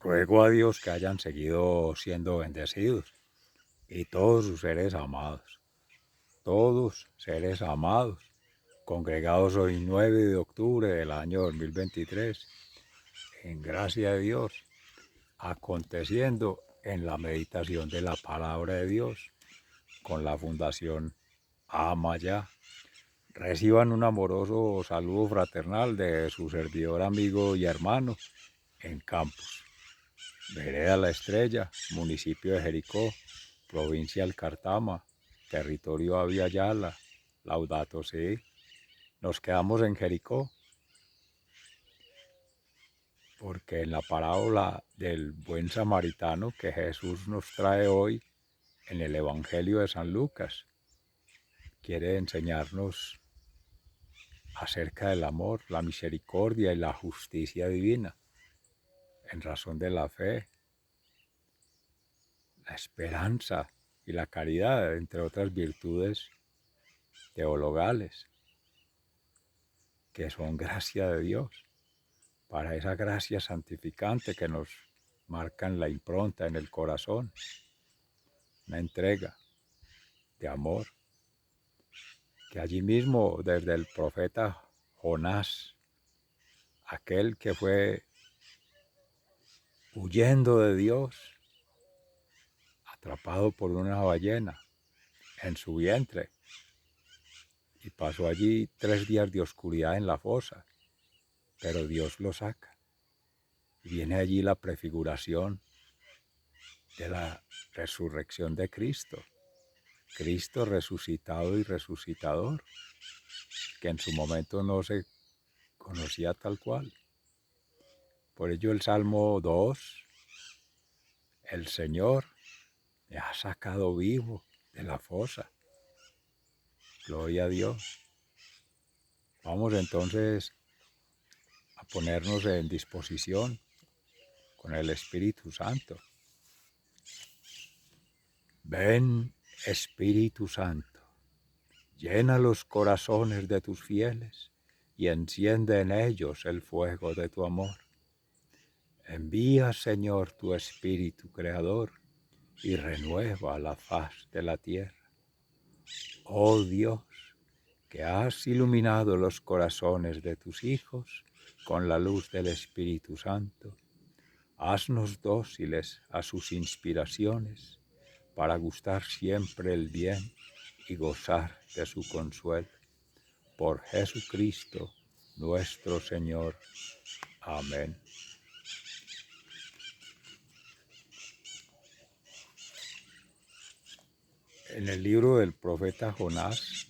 Ruego a Dios que hayan seguido siendo bendecidos y todos sus seres amados, congregados hoy 9 de octubre del año 2023, en gracia de Dios, aconteciendo en la meditación de la palabra de Dios con la Fundación Amaya. Reciban un amoroso saludo fraternal de su servidor, amigo y hermano en Campos, Vereda La Estrella, municipio de Jericó, provincia del Cartama, territorio Avia Yala, Laudato Si. Nos quedamos en Jericó porque en la parábola del buen samaritano que Jesús nos trae hoy en el Evangelio de San Lucas, quiere enseñarnos acerca del amor, la misericordia y la justicia divina, en razón de la fe, la esperanza y la caridad, entre otras virtudes teologales, que son gracia de Dios, para esa gracia santificante que nos marcan la impronta en el corazón, una entrega de amor, que allí mismo desde el profeta Jonás, aquel que fue huyendo de Dios, atrapado por una ballena en su vientre, y pasó allí 3 días de oscuridad en la fosa, pero Dios lo saca. Y viene allí la prefiguración de la resurrección de Cristo, Cristo resucitado y resucitador, que en su momento no se conocía tal cual. Por ello el Salmo 2, el Señor me ha sacado vivo de la fosa. Gloria a Dios. Vamos entonces a ponernos en disposición con el Espíritu Santo. Ven, Espíritu Santo, llena los corazones de tus fieles y enciende en ellos el fuego de tu amor. Envía, Señor, tu Espíritu Creador y renueva la faz de la tierra. Oh Dios, que has iluminado los corazones de tus hijos con la luz del Espíritu Santo, haznos dóciles a sus inspiraciones para gustar siempre el bien y gozar de su consuelo. Por Jesucristo nuestro Señor. Amén. En el libro del profeta Jonás,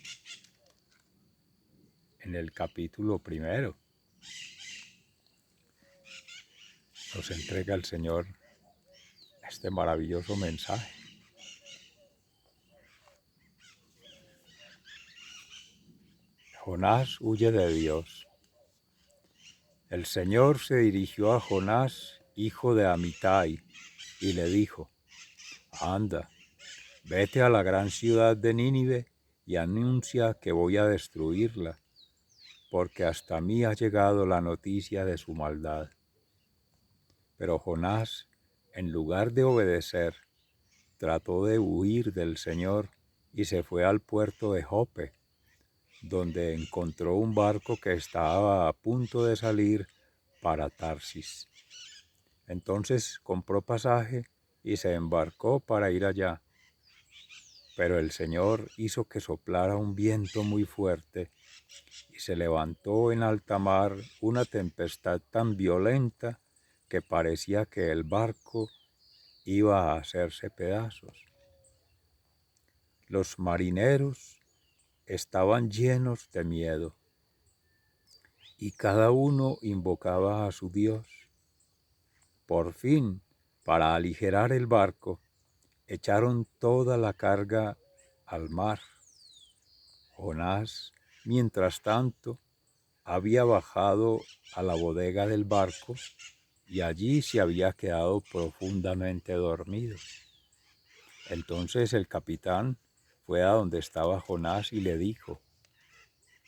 en el capítulo 1, nos entrega el Señor este maravilloso mensaje. Jonás huye de Dios. El Señor se dirigió a Jonás, hijo de Amitai, y le dijo: Anda, vete a la gran ciudad de Nínive y anuncia que voy a destruirla, porque hasta mí ha llegado la noticia de su maldad. Pero Jonás, en lugar de obedecer, trató de huir del Señor y se fue al puerto de Jope, donde encontró un barco que estaba a punto de salir para Tarsis. Entonces compró pasaje y se embarcó para ir allá. Pero el Señor hizo que soplara un viento muy fuerte y se levantó en alta mar una tempestad tan violenta que parecía que el barco iba a hacerse pedazos. Los marineros estaban llenos de miedo y cada uno invocaba a su Dios. Por fin, para aligerar el barco, echaron toda la carga al mar. Jonás, mientras tanto, había bajado a la bodega del barco y allí se había quedado profundamente dormido. Entonces el capitán fue a donde estaba Jonás y le dijo: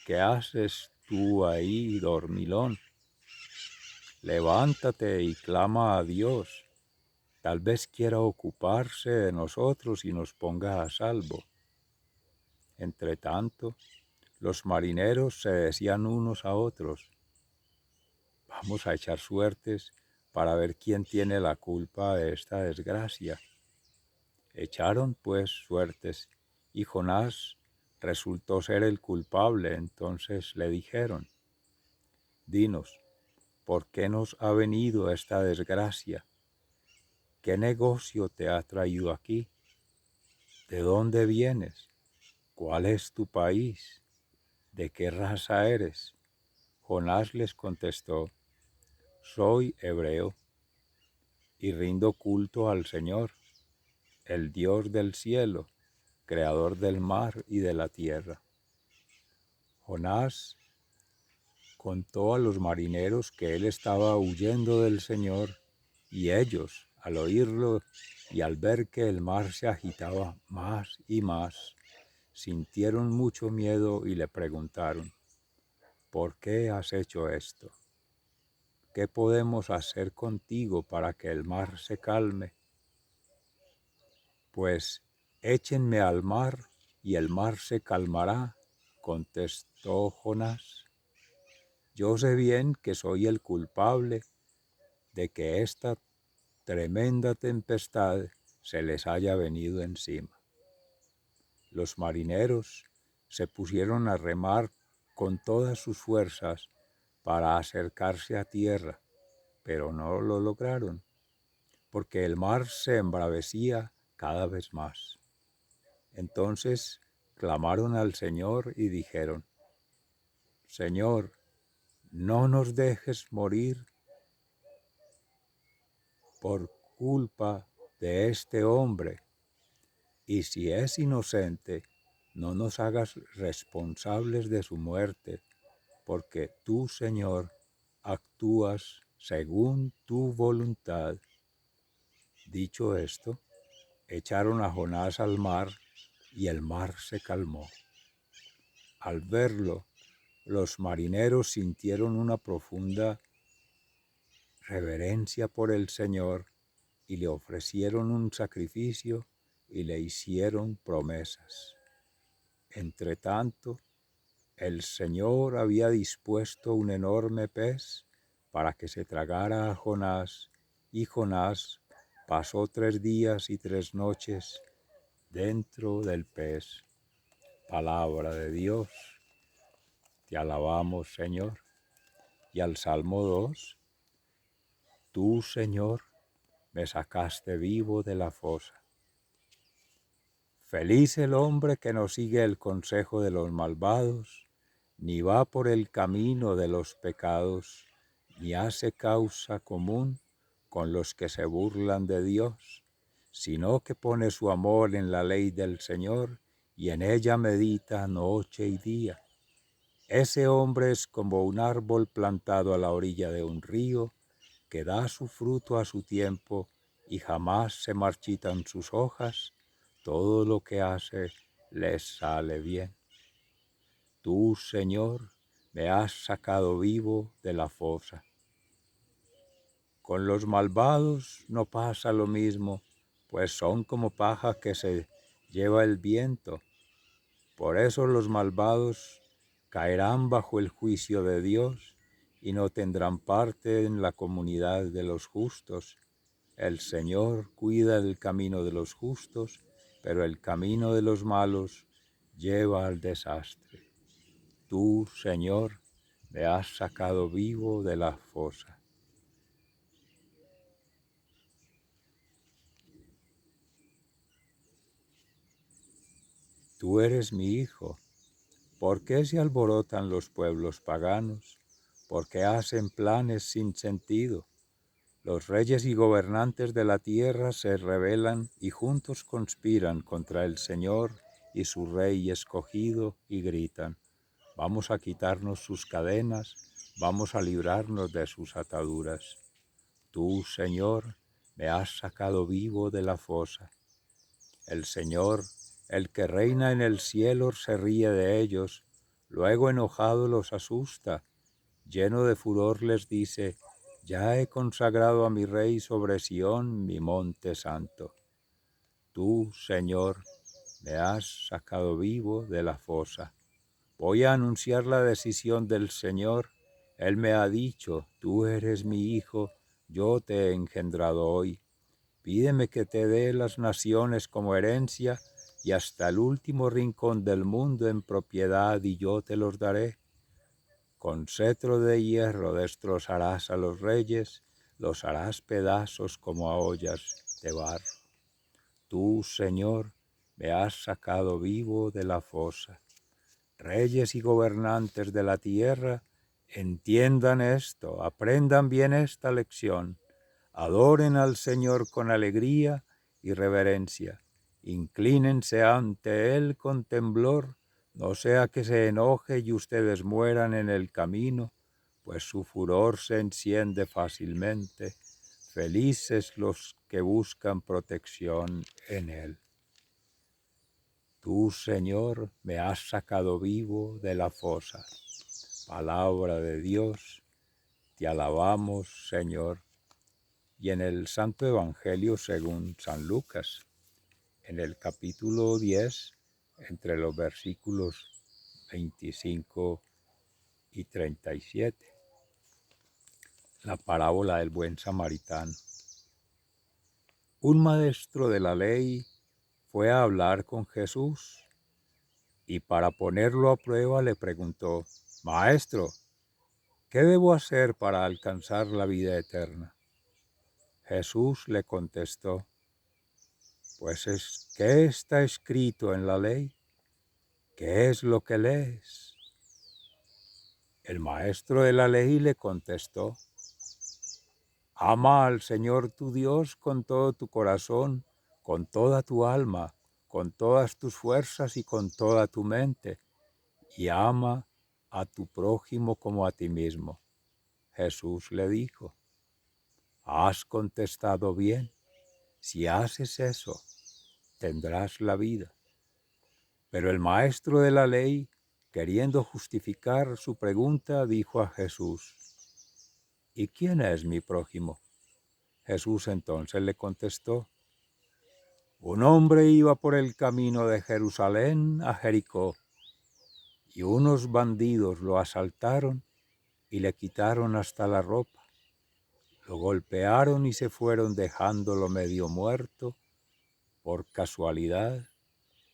¿Qué haces tú ahí, dormilón? levántate y clama a Dios. Tal vez quiera ocuparse de nosotros y nos ponga a salvo. Entretanto, los marineros se decían unos a otros: vamos a echar suertes para ver quién tiene la culpa de esta desgracia. Echaron pues suertes, y Jonás resultó ser el culpable. Entonces le dijeron: dinos, ¿por qué nos ha venido esta desgracia? ¿Qué negocio te ha traído aquí? ¿De dónde vienes? ¿Cuál es tu país? ¿De qué raza eres? Jonás les contestó: soy hebreo, y rindo culto al Señor, el Dios del cielo, creador del mar y de la tierra. Jonás contó a los marineros que él estaba huyendo del Señor, y ellos, al oírlo y al ver que el mar se agitaba más y más, sintieron mucho miedo y le preguntaron: ¿por qué has hecho esto? ¿Qué podemos hacer contigo para que el mar se calme? Pues échenme al mar y el mar se calmará, contestó Jonás. Yo sé bien que soy el culpable de que esta tremenda tempestad se les haya venido encima. Los marineros se pusieron a remar con todas sus fuerzas para acercarse a tierra, pero no lo lograron, porque el mar se embravecía cada vez más. Entonces clamaron al Señor y dijeron: Señor, no nos dejes morir por culpa de este hombre, y si es inocente, no nos hagas responsables de su muerte, porque tú, Señor, actúas según tu voluntad. Dicho esto, echaron a Jonás al mar, y el mar se calmó. Al verlo, los marineros sintieron una profunda reverencia por el Señor, y le ofrecieron un sacrificio y le hicieron promesas. Entretanto, el Señor había dispuesto un enorme pez para que se tragara a Jonás, y Jonás pasó 3 días y 3 noches dentro del pez. Palabra de Dios. Te alabamos, Señor. Y al Salmo 2, tú, Señor, me sacaste vivo de la fosa. Feliz el hombre que no sigue el consejo de los malvados, ni va por el camino de los pecados, ni hace causa común con los que se burlan de Dios, sino que pone su amor en la ley del Señor, y en ella medita noche y día. Ese hombre es como un árbol plantado a la orilla de un río, que da su fruto a su tiempo, y jamás se marchitan sus hojas. Todo lo que hace les sale bien. Tú, Señor, me has sacado vivo de la fosa. Con los malvados no pasa lo mismo, pues son como paja que se lleva el viento. Por eso los malvados caerán bajo el juicio de Dios y no tendrán parte en la comunidad de los justos. El Señor cuida el camino de los justos, pero el camino de los malos lleva al desastre. Tú, Señor, me has sacado vivo de la fosa. Tú eres mi hijo. ¿Por qué se alborotan los pueblos paganos? ¿Por qué hacen planes sin sentido? Los reyes y gobernantes de la tierra se rebelan y juntos conspiran contra el Señor y su Rey escogido, y gritan: vamos a quitarnos sus cadenas, vamos a librarnos de sus ataduras. Tú, Señor, me has sacado vivo de la fosa. El Señor, el que reina en el cielo, se ríe de ellos, luego enojado los asusta. Lleno de furor les dice: Ya he consagrado a mi Rey sobre Sión, mi monte santo. Tú, Señor, me has sacado vivo de la fosa. Voy a anunciar la decisión del Señor. Él me ha dicho, tú eres mi hijo, yo te he engendrado hoy. Pídeme que te dé las naciones como herencia y hasta el último rincón del mundo en propiedad, y yo te los daré. Con cetro de hierro destrozarás a los reyes, los harás pedazos como a ollas de barro. Tú, Señor, me has sacado vivo de la fosa. Reyes y gobernantes de la tierra, entiendan esto, aprendan bien esta lección. Adoren al Señor con alegría y reverencia. Inclínense ante Él con temblor, no sea que se enoje y ustedes mueran en el camino, pues su furor se enciende fácilmente. Felices los que buscan protección en Él. Tú, Señor, me has sacado vivo de la fosa. Palabra de Dios, te alabamos, Señor. Y en el Santo Evangelio según San Lucas, en el capítulo 10, entre los versículos 25 y 37, la parábola del buen samaritano. Un maestro de la ley fue a hablar con Jesús y para ponerlo a prueba le preguntó, Maestro, ¿qué debo hacer para alcanzar la vida eterna? Jesús le contestó, pues ¿qué está escrito en la ley? ¿Qué es lo que lees? El maestro de la ley le contestó, ama al Señor tu Dios con todo tu corazón, con toda tu alma, con todas tus fuerzas y con toda tu mente, y ama a tu prójimo como a ti mismo. Jesús le dijo, has contestado bien, si haces eso, tendrás la vida. Pero el maestro de la ley, queriendo justificar su pregunta, dijo a Jesús, ¿y quién es mi prójimo? Jesús entonces le contestó, un hombre iba por el camino de Jerusalén a Jericó, y unos bandidos lo asaltaron y le quitaron hasta la ropa. Lo golpearon y se fueron dejándolo medio muerto. Por casualidad,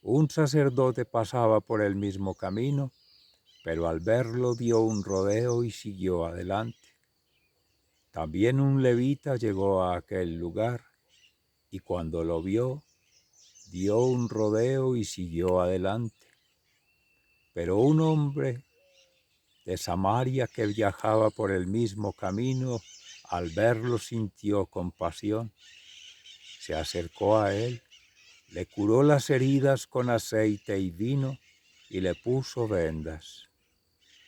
un sacerdote pasaba por el mismo camino, pero al verlo dio un rodeo y siguió adelante. También un levita llegó a aquel lugar y cuando lo vio, dio un rodeo y siguió adelante. Pero un hombre de Samaria que viajaba por el mismo camino, al verlo sintió compasión. Se acercó a él, le curó las heridas con aceite y vino y le puso vendas.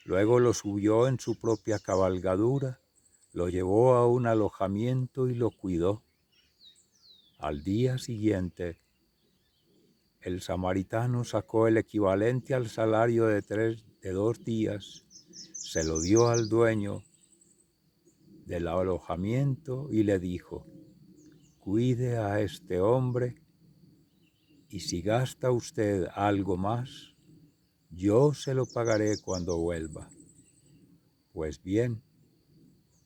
Luego lo subió en su propia cabalgadura, lo llevó a un alojamiento y lo cuidó. Al día siguiente, el samaritano sacó el equivalente al salario de 2 días, se lo dio al dueño del alojamiento y le dijo, cuide a este hombre y si gasta usted algo más, yo se lo pagaré cuando vuelva. Pues bien,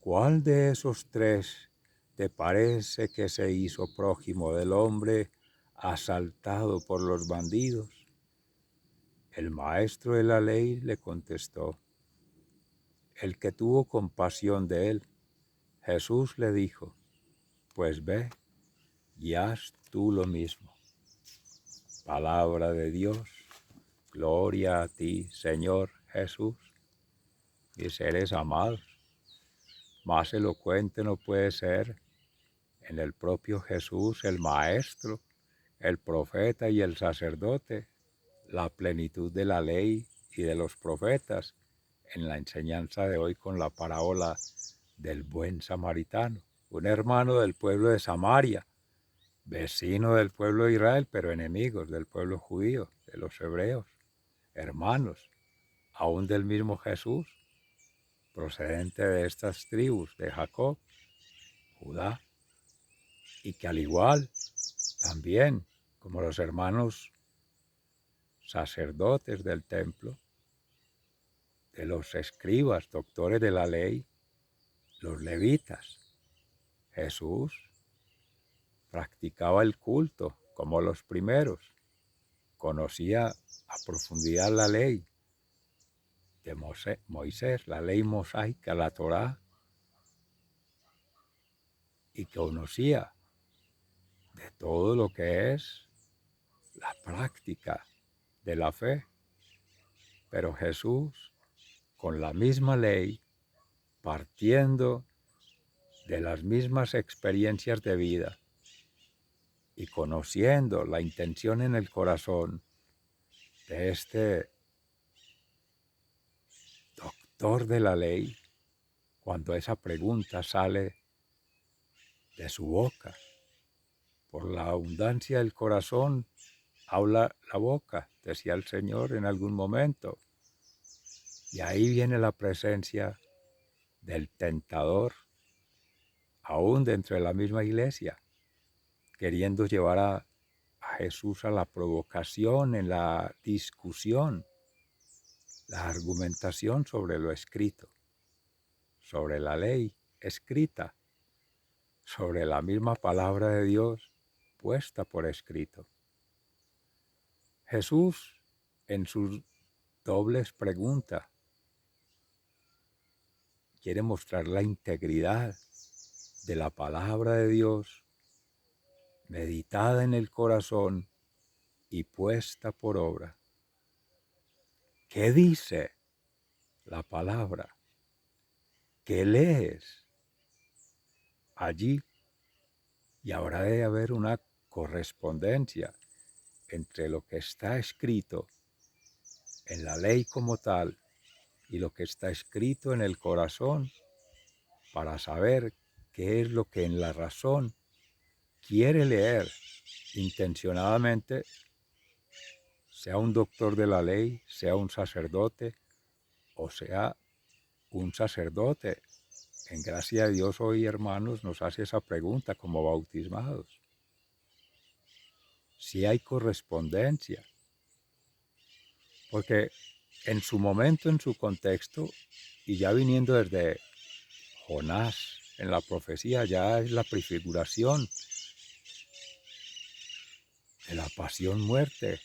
¿cuál de esos 3 te parece que se hizo prójimo del hombre asaltado por los bandidos? El maestro de la ley le contestó, el que tuvo compasión de él. Jesús le dijo, pues ve y haz tú lo mismo. Palabra de Dios, gloria a ti, Señor Jesús. Mis seres amados, más elocuente no puede ser en el propio Jesús, el Maestro, el profeta y el sacerdote, la plenitud de la ley y de los profetas, en la enseñanza de hoy con la parábola del buen samaritano, un hermano del pueblo de Samaria, vecino del pueblo de Israel, pero enemigos del pueblo judío, de los hebreos, hermanos, aún del mismo Jesús. procedente de estas tribus de Jacob, Judá, y que al igual también como los hermanos sacerdotes del templo, de los escribas, doctores de la ley, los levitas, Jesús practicaba el culto como los primeros, conocía a profundidad la ley de Moisés, la ley mosaica, la Torá, y conocía de todo lo que es la práctica de la fe. Pero Jesús, con la misma ley, partiendo de las mismas experiencias de vida y conociendo la intención en el corazón de este doctor de la ley, cuando esa pregunta sale de su boca, por la abundancia del corazón habla la boca, decía el Señor en algún momento. Y ahí viene la presencia del tentador, aún dentro de la misma iglesia, queriendo llevar a Jesús a la provocación, en la discusión, la argumentación sobre lo escrito, sobre la ley escrita, sobre la misma palabra de Dios puesta por escrito. Jesús, en sus dobles preguntas, quiere mostrar la integridad de la palabra de Dios, meditada en el corazón y puesta por obra. ¿Qué dice la palabra? ¿Qué lees allí? Y habrá de haber una correspondencia entre lo que está escrito en la ley como tal y lo que está escrito en el corazón, para saber qué es lo que en la razón quiere leer intencionadamente, sea un doctor de la ley, sea un sacerdote, o sea un sacerdote. En gracia de Dios hoy, hermanos, nos hace esa pregunta como bautismados. Si hay correspondencia, porque en su momento, en su contexto, y ya viniendo desde Jonás en la profecía, ya es la prefiguración de la pasión, muerte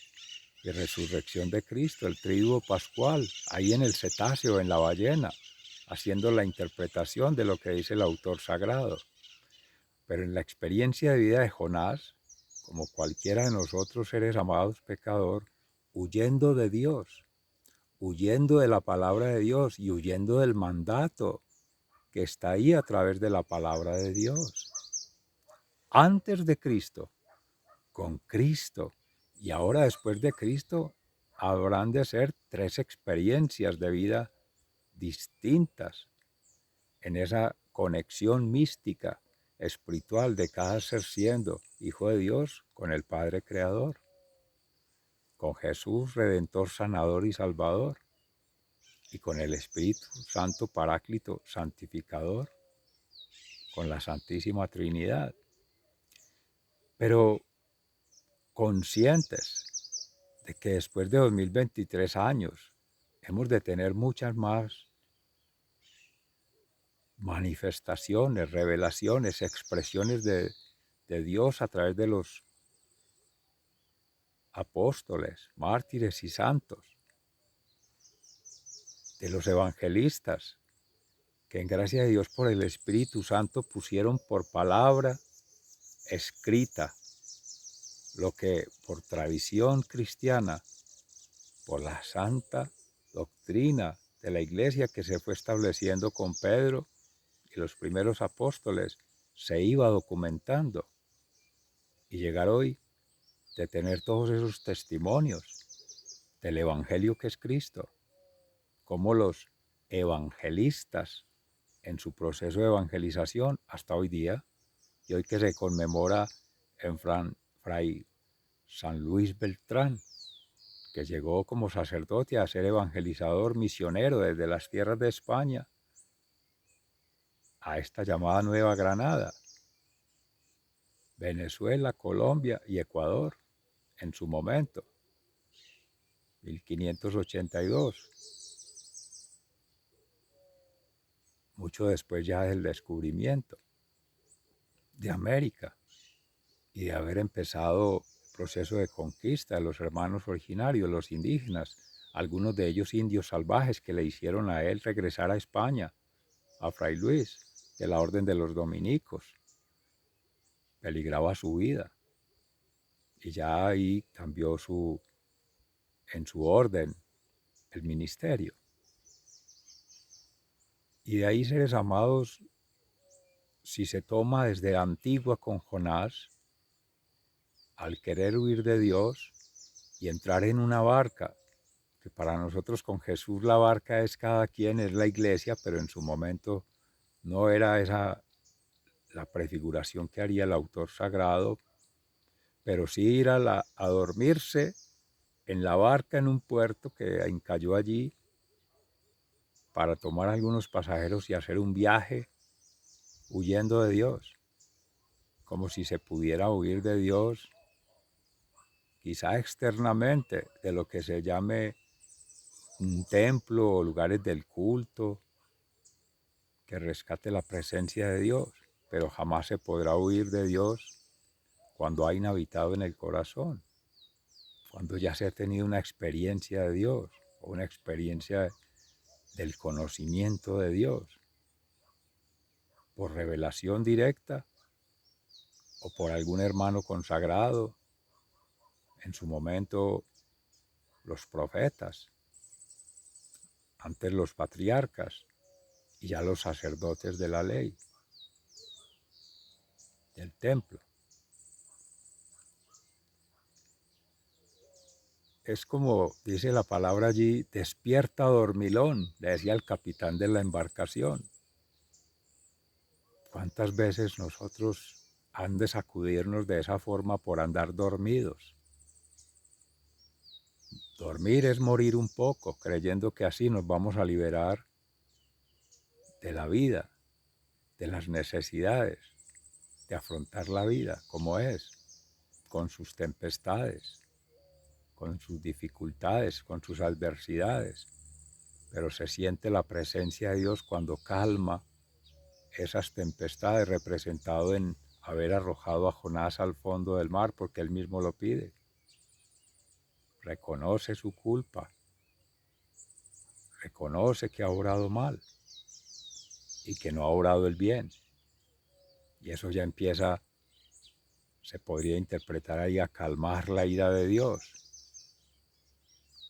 y resurrección de Cristo, el triduo pascual, ahí en el cetáceo, en la ballena, haciendo la interpretación de lo que dice el autor sagrado. Pero en la experiencia de vida de Jonás, como cualquiera de nosotros seres amados pecador, huyendo de Dios, huyendo de la palabra de Dios y huyendo del mandato que está ahí a través de la palabra de Dios. Antes de Cristo, con Cristo y ahora después de Cristo, habrán de ser tres experiencias de vida distintas en esa conexión mística, espiritual de cada ser siendo hijo de Dios con el Padre Creador, con Jesús Redentor, Sanador y Salvador, y con el Espíritu Santo Paráclito Santificador, con la Santísima Trinidad. Pero conscientes de que después de 2023 años hemos de tener muchas más manifestaciones, revelaciones, expresiones de Dios a través de los apóstoles, mártires y santos, de los evangelistas, que en gracia de Dios por el Espíritu Santo pusieron por palabra escrita lo que por tradición cristiana, por la santa doctrina de la iglesia que se fue estableciendo con Pedro y los primeros apóstoles, se iba documentando, y llegar hoy de tener todos esos testimonios del Evangelio que es Cristo, como los evangelistas en su proceso de evangelización hasta hoy día, y hoy que se conmemora en Fray San Luis Beltrán, que llegó como sacerdote a ser evangelizador misionero desde las tierras de España a esta llamada Nueva Granada, Venezuela, Colombia y Ecuador, en su momento, 1582, mucho después ya del descubrimiento de América y de haber empezado el proceso de conquista de los hermanos originarios, los indígenas, algunos de ellos indios salvajes que le hicieron a él regresar a España, a Fray Luis, de la Orden de los Dominicos. Peligraba su vida. Y ya ahí cambió en su orden el ministerio. Y de ahí, seres amados, si se toma desde la antigua con Jonás, al querer huir de Dios y entrar en una barca, que para nosotros con Jesús la barca es cada quien, es la iglesia, pero en su momento no era esa la prefiguración que haría el autor sagrado, pero sí ir a dormirse en la barca en un puerto que encalló allí para tomar algunos pasajeros y hacer un viaje huyendo de Dios, como si se pudiera huir de Dios, quizá externamente, de lo que se llame un templo o lugares del culto, que rescate la presencia de Dios, pero jamás se podrá huir de Dios cuando ha inhabitado en el corazón, cuando ya se ha tenido una experiencia de Dios o una experiencia del conocimiento de Dios, por revelación directa o por algún hermano consagrado, en su momento los profetas, antes los patriarcas y ya los sacerdotes de la ley, del templo. Es como dice la palabra allí, despierta dormilón, le decía el capitán de la embarcación. ¿Cuántas veces nosotros han de sacudirnos de esa forma por andar dormidos? Dormir es morir un poco, creyendo que así nos vamos a liberar de la vida, de las necesidades, de afrontar la vida como es, con sus tempestades, con sus dificultades, con sus adversidades. Pero se siente la presencia de Dios cuando calma esas tempestades, representado en haber arrojado a Jonás al fondo del mar, porque él mismo lo pide. Reconoce su culpa, reconoce que ha obrado mal y que no ha obrado el bien. Y eso ya empieza, se podría interpretar ahí, a calmar la ira de Dios,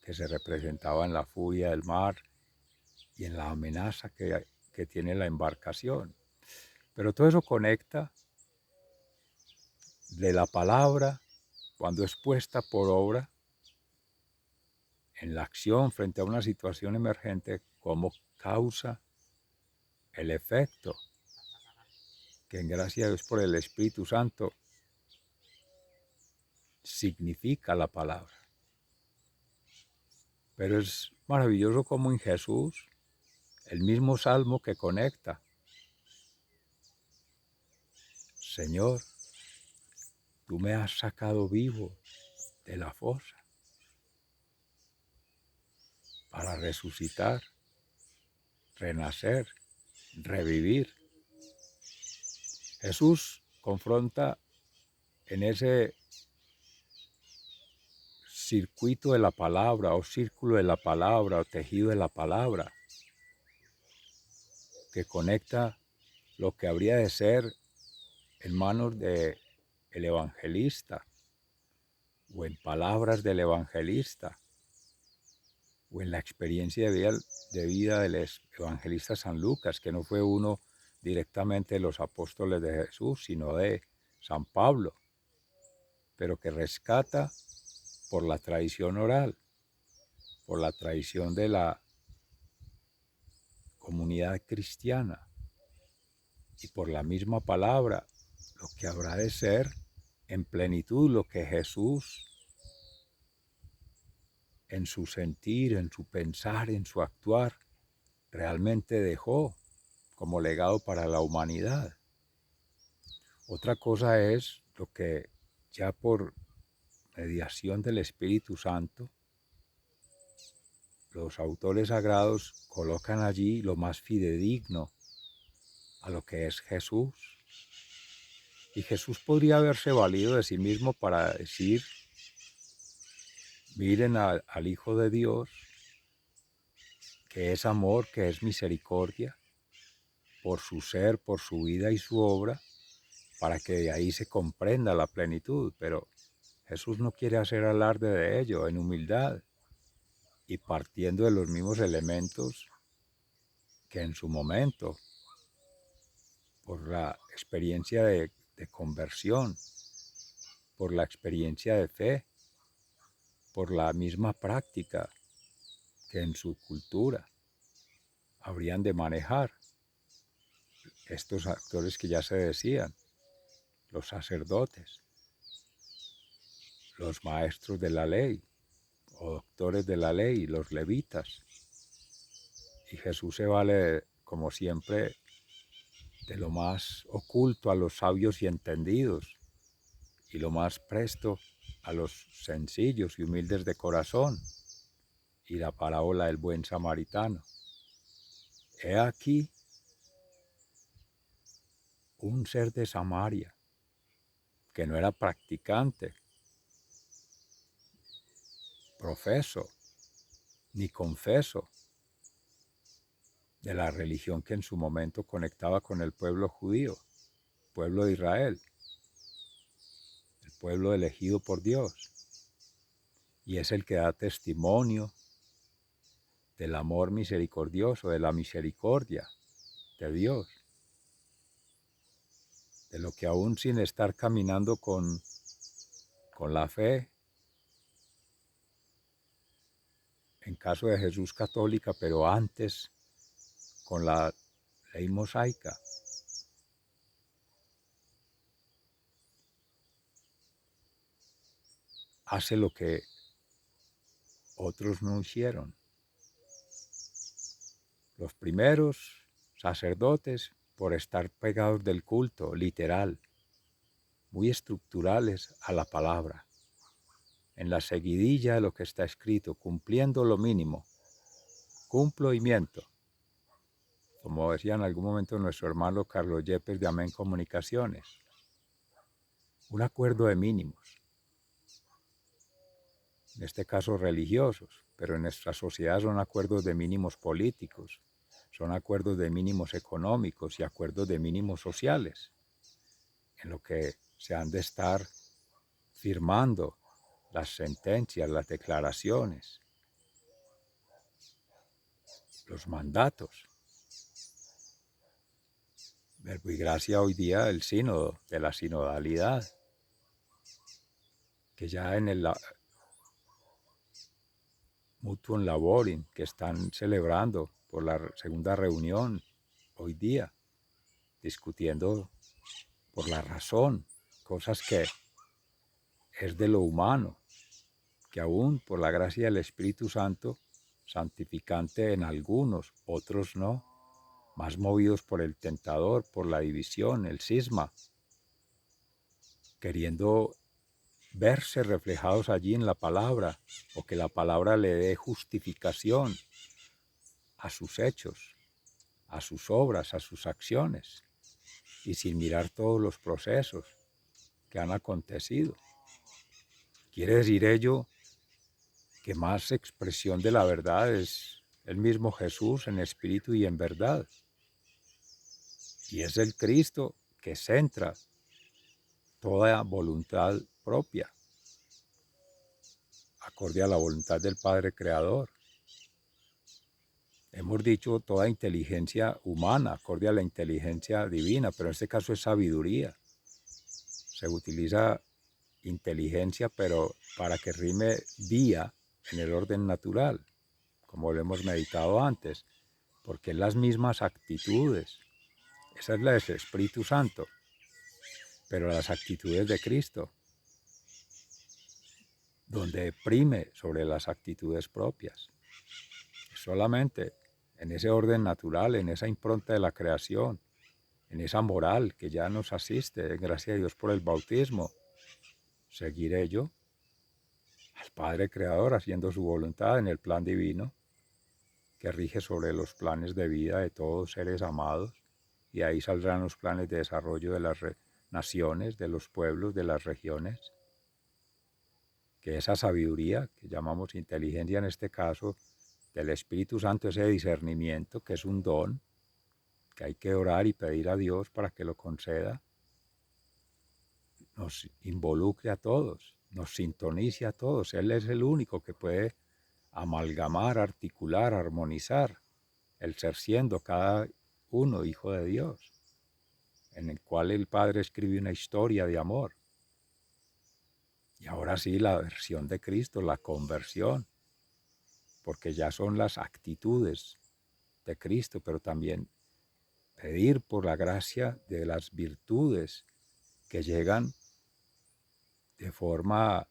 que se representaba en la furia del mar y en la amenaza que tiene la embarcación. Pero todo eso conecta de la palabra, cuando es puesta por obra, en la acción frente a una situación emergente, como causa el efecto que en gracia de Dios por el Espíritu Santo significa la palabra. Pero es maravilloso como en Jesús, el mismo salmo que conecta. Señor, tú me has sacado vivo de la fosa para resucitar, renacer, revivir. Jesús confronta en ese circuito de la palabra o círculo de la palabra o tejido de la palabra que conecta lo que habría de ser en manos del evangelista o en palabras del evangelista o en la experiencia de vida del evangelista San Lucas, que no fue uno directamente de los apóstoles de Jesús, sino de San Pablo, pero que rescata por la tradición oral, por la tradición de la comunidad cristiana y por la misma palabra, lo que habrá de ser en plenitud lo que Jesús en su sentir, en su pensar, en su actuar, realmente dejó como legado para la humanidad. Otra cosa es lo que ya por mediación del Espíritu Santo, los autores sagrados colocan allí lo más fidedigno a lo que es Jesús. Y Jesús podría haberse valido de sí mismo para decir, miren al Hijo de Dios, que es amor, que es misericordia, por su ser, por su vida y su obra, para que de ahí se comprenda la plenitud. Pero Jesús no quiere hacer alarde de ello, en humildad y partiendo de los mismos elementos que en su momento, por la experiencia de conversión, por la experiencia de fe, por la misma práctica que en su cultura habrían de manejar estos actores que ya se decían, los sacerdotes, los maestros de la ley o doctores de la ley, los levitas. Y Jesús se vale, como siempre, de lo más oculto a los sabios y entendidos, y lo más presto a los sencillos y humildes de corazón, y la parábola del buen samaritano. He aquí un ser de Samaria, que no era practicante, profeso, ni confeso de la religión que en su momento conectaba con el pueblo judío, pueblo de Israel, el pueblo elegido por Dios, y es el que da testimonio del amor misericordioso, de la misericordia de Dios, de lo que aún sin estar caminando con la fe, en caso de Jesús católica, pero antes con la ley mosaica, hace lo que otros no hicieron. Los primeros sacerdotes, por estar pegados del culto literal, muy estructurales a la palabra, en la seguidilla de lo que está escrito, cumpliendo lo mínimo, cumplo y miento. Como decía en algún momento nuestro hermano Carlos Yepes de Amén Comunicaciones, un acuerdo de mínimos, en este caso religiosos, pero en nuestra sociedad son acuerdos de mínimos políticos, son acuerdos de mínimos económicos y acuerdos de mínimos sociales, en lo que se han de estar firmando las sentencias, las declaraciones, los mandatos. Verbo y Gracia hoy día el sínodo, de la sinodalidad, que ya en el Mutuum Laborim, que están celebrando por la segunda reunión hoy día, discutiendo por la razón, cosas que es de lo humano, que aún por la gracia del Espíritu Santo, santificante en algunos, otros no, más movidos por el tentador, por la división, el cisma, queriendo verse reflejados allí en la palabra, o que la palabra le dé justificación a sus hechos, a sus obras, a sus acciones, y sin mirar todos los procesos que han acontecido. Quiere decir ello que más expresión de la verdad es el mismo Jesús en espíritu y en verdad. Y es el Cristo que centra toda voluntad propia, acorde a la voluntad del Padre Creador. Hemos dicho toda inteligencia humana, acorde a la inteligencia divina, pero en este caso es sabiduría. Se utiliza inteligencia, pero para que rime día en el orden natural, como lo hemos meditado antes, porque es las mismas actitudes. Esa es la del Espíritu Santo, pero las actitudes de Cristo, donde prime sobre las actitudes propias. Solamente en ese orden natural, en esa impronta de la creación, en esa moral que ya nos asiste, gracias a Dios por el bautismo. Seguiré yo al Padre Creador haciendo su voluntad en el plan divino que rige sobre los planes de vida de todos seres amados, y ahí saldrán los planes de desarrollo de las naciones, de los pueblos, de las regiones. Que esa sabiduría, que llamamos inteligencia en este caso, del Espíritu Santo, ese discernimiento, que es un don, que hay que orar y pedir a Dios para que lo conceda, nos involucre a todos, nos sintonice a todos. Él es el único que puede amalgamar, articular, armonizar, el ser siendo cada uno hijo de Dios, en el cual el Padre escribe una historia de amor. Y ahora sí, la versión de Cristo, la conversión, porque ya son las actitudes de Cristo, pero también pedir por la gracia de las virtudes que llegan de forma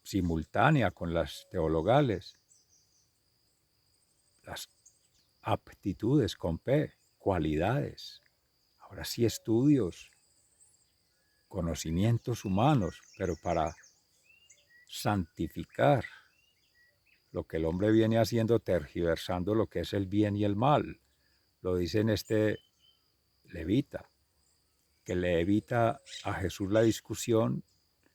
simultánea con las teologales, las aptitudes con P, cualidades, ahora sí estudios, conocimientos humanos, pero para santificar lo que el hombre viene haciendo, tergiversando lo que es el bien y el mal. Lo dice en este levita, que le evita a Jesús la discusión,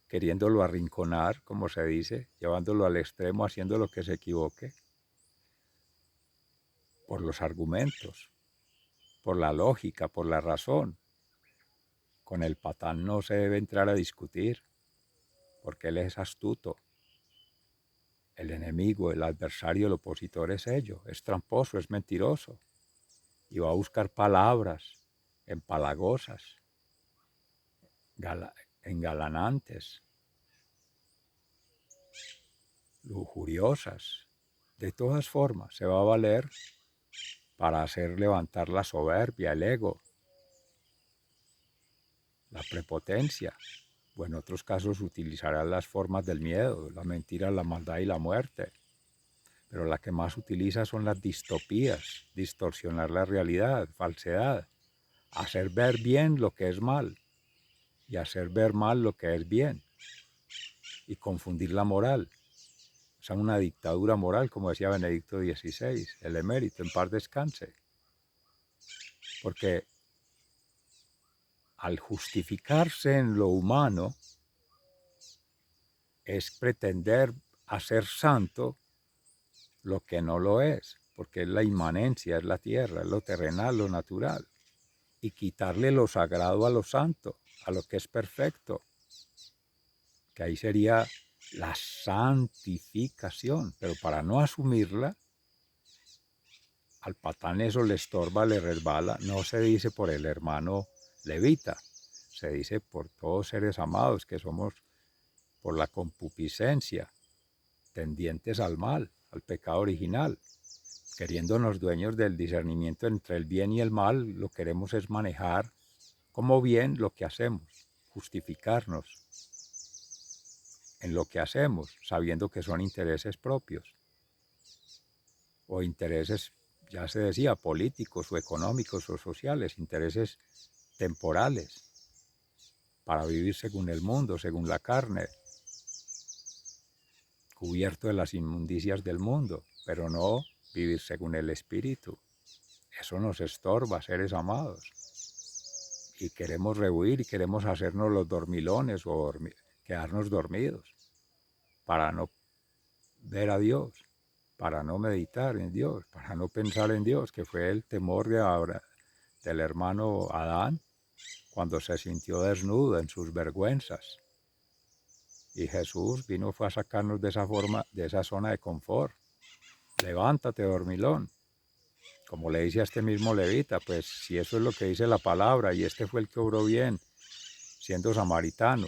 queriéndolo arrinconar, como se dice, llevándolo al extremo, haciendo lo que se equivoque, por los argumentos, por la lógica, por la razón. Con el patán no se debe entrar a discutir, porque él es astuto. El enemigo, el adversario, el opositor es ello, es tramposo, es mentiroso, y va a buscar palabras empalagosas, engalanantes, lujuriosas. De todas formas, se va a valer para hacer levantar la soberbia, el ego, la prepotencia, o en otros casos utilizará las formas del miedo, la mentira, la maldad y la muerte. Pero la que más utiliza son las distopías, distorsionar la realidad, falsedad, hacer ver bien lo que es mal y hacer ver mal lo que es bien, y confundir la moral. O sea, una dictadura moral, como decía Benedicto XVI, el emérito, en paz descanse. Porque al justificarse en lo humano, es pretender hacer santo lo que no lo es, porque es la inmanencia, es la tierra, es lo terrenal, lo natural, y quitarle lo sagrado a lo santo, a lo que es perfecto, que ahí sería la santificación, pero para no asumirla, al patán eso le estorba, le resbala, no se dice por el hermano levita, se dice por todos seres amados que somos por la concupiscencia, tendientes al mal, al pecado original, queriéndonos dueños del discernimiento entre el bien y el mal, lo queremos es manejar como bien lo que hacemos, justificarnos en lo que hacemos, sabiendo que son intereses propios o intereses, ya se decía, políticos o económicos o sociales, intereses temporales para vivir según el mundo, según la carne, cubierto de las inmundicias del mundo, pero no vivir según el Espíritu. Eso nos estorba, seres amados. Y queremos rehuir y queremos hacernos los dormilones o quedarnos dormidos para no ver a Dios, para no meditar en Dios, para no pensar en Dios, que fue el temor del hermano Adán cuando se sintió desnudo en sus vergüenzas. Y Jesús fue a sacarnos de esa forma, de esa zona de confort. Levántate, dormilón. Como le dice a este mismo levita, pues si eso es lo que dice la palabra, y este fue el que obró bien, siendo samaritano.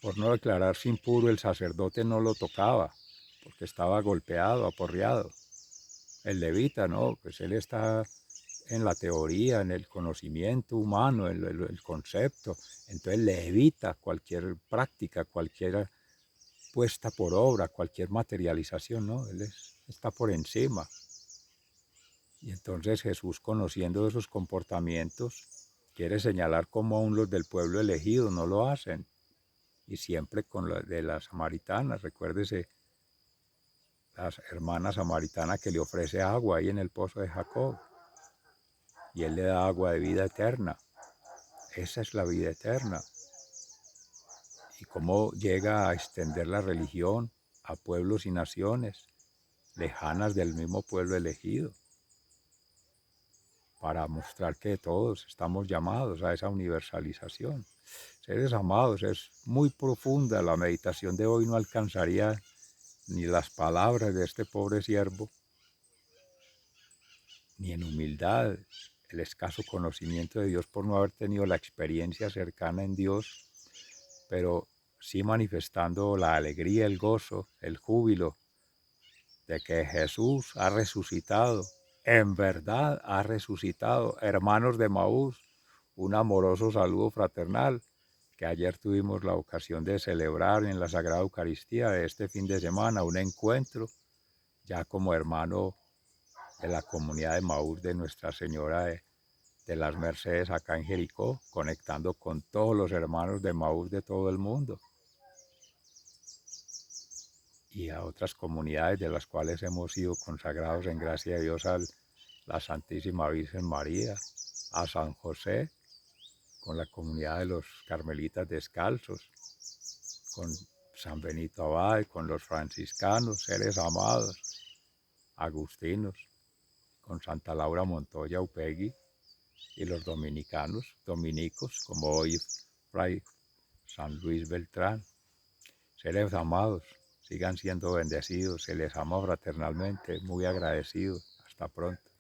Por no declararse impuro, el sacerdote no lo tocaba, porque estaba golpeado, aporreado. El levita, no, pues él está en la teoría, en el conocimiento humano, en el concepto. Entonces le evita cualquier práctica, cualquier puesta por obra, cualquier materialización, ¿no? Él es está por encima. Y entonces Jesús, conociendo esos comportamientos, quiere señalar cómo aún los del pueblo elegido no lo hacen. Y siempre con lo de las samaritanas, recuérdese, la hermana samaritana que le ofrece agua ahí en el pozo de Jacob. Y él le da agua de vida eterna. Esa es la vida eterna. Y cómo llega a extender la religión a pueblos y naciones lejanas del mismo pueblo elegido, para mostrar que todos estamos llamados a esa universalización. Seres amados, es muy profunda la meditación de hoy, no alcanzaría ni las palabras de este pobre siervo, ni en humildad, el escaso conocimiento de Dios por no haber tenido la experiencia cercana en Dios, pero sí manifestando la alegría, el gozo, el júbilo de que Jesús ha resucitado, en verdad ha resucitado. Hermanos de Maús, un amoroso saludo fraternal que ayer tuvimos la ocasión de celebrar en la Sagrada Eucaristía de este fin de semana, un encuentro ya como hermano de la comunidad de Maús de Nuestra Señora de las Mercedes acá en Jericó, conectando con todos los hermanos de Maús de todo el mundo y a otras comunidades de las cuales hemos sido consagrados en gracia de Dios, a la Santísima Virgen María, a San José, con la comunidad de los Carmelitas Descalzos, con San Benito Abad, con los franciscanos, seres amados, agustinos, con Santa Laura Montoya Upegui, y los dominicos, como hoy Fray San Luis Beltrán. Seres amados, sigan siendo bendecidos, se les ama fraternalmente, muy agradecidos. Hasta pronto.